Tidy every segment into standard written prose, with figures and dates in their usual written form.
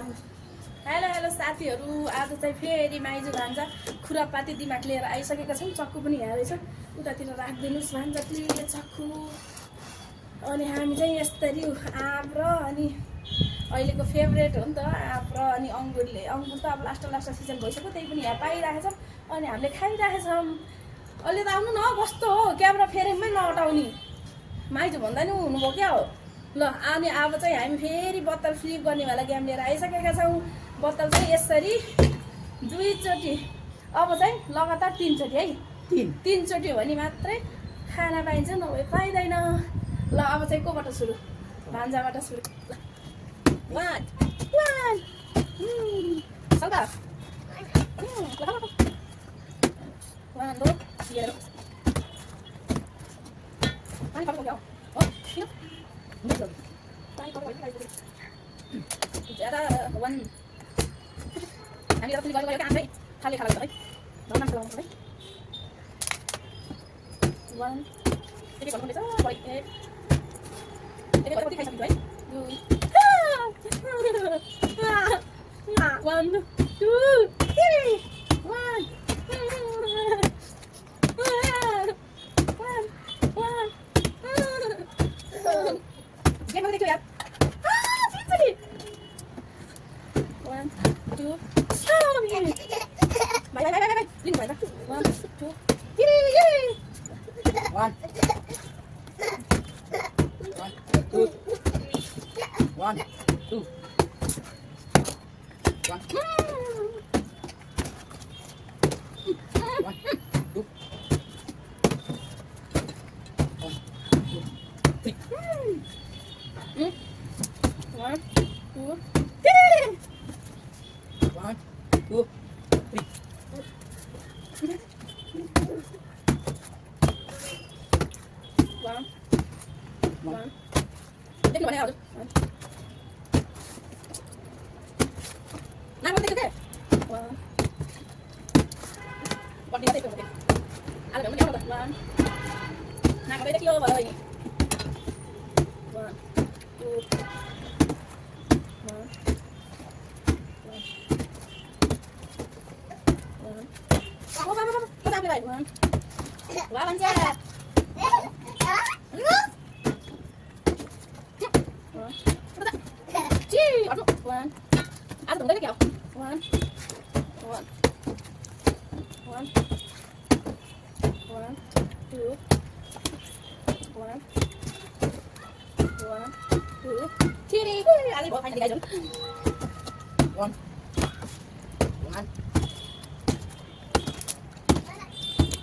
Hello hello साथीहरू, आज चाहिँ फेरि माइजू भान्जा खुरापाती दिमाग लिएर आइसकेका छौँ। चक्कु पनि यहाँ रहेछ, उतातिर राखिदिनुहोस् भान्जा प्लिज चक्कु। अनि हामी चाहिँ यसरी आँप र अनि अहिलेको फेभरेट हो नि त आँप र अनि अङ्गुरले। अङ्गुर त अब लास्ट सिजन भइसक्यो, त्यही पनि यहाँ पाइरहेछौँ अनि हामीले खाइरहेछौँ। अहिले त आउनु न, कस्तो हो क्यामेरा फ्रेममै नअटाउने माइजू भन्दा नि हुनुभयो क्या हो। ल अनि अब चाहिँ हामी फेरि बोतल फ्लिप गर्नेवाला गेम लिएर आइसकेका छौँ। बोतल चाहिँ यसरी दुईचोटि, अब चाहिँ लगातार तीनचोटि है, तीनचोटि हो भने मात्रै खाना पाइन्छ, नभए पाइँदैन। ल अब चाहिँ कोबाट सुरु? भान्जाबाट सुरु। वान वान सल्का वान दो तेरो पानी पर्छ क्या हो किन पानी पर्छ ज्यादा वान हामी त पनि गरे काम है खाली खाला है नमाम चलाउनु है वान के गर्नु पर्छ बढी एक कति खाइसक्यो है one two three one Get ready to get. Sorry. 1, 2. Bye. Link bye. 1, 2. Yay! 1, 2. 1, 2. 1. 1, 2, 1, 2, 3. One. Take one out. Now what take it? One. What do you take it? I'll go with one. Now what take you over? 1, 2. 1. What happened like 1? Wow, one set. One. Ăn từng đấy kìa. One. 2. 1, 2. Tiri. Ăn đi bộ phải đi đây 1. 1.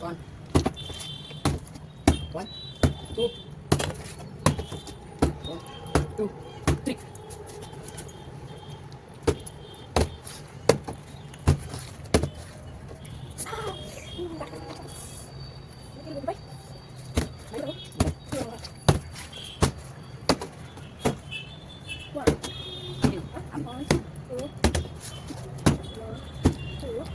1. 1. 2. 1, 2, 3. One. 2, 3.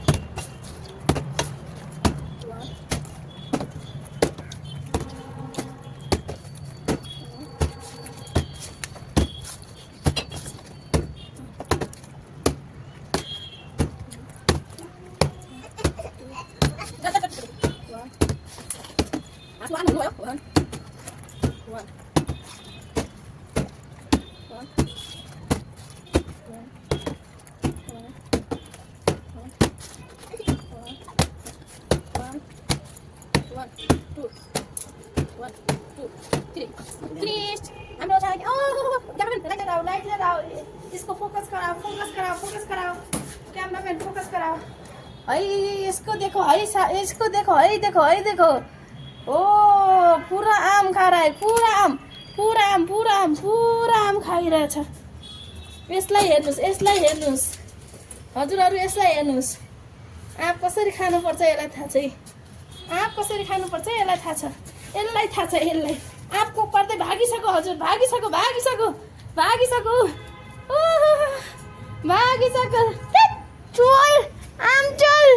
हाम्रो छ cameraman light लगाऊ इसको focus कराओ cameraman focus कराओ है इसको देखो है इसको देखो है देखो ओ पूरा आम खा रहा है पूरा आम खाइरहेछ यसलाई हेर्नुस् हजुरहरु यसलाई हेर्नुस् आँप कसरी खानुपर्छ यसलाई थाहा छ यसलाई थाहा छ आँपको पर्दै भागिसक्यो हजुर भागिसक्यो चोल आम चोल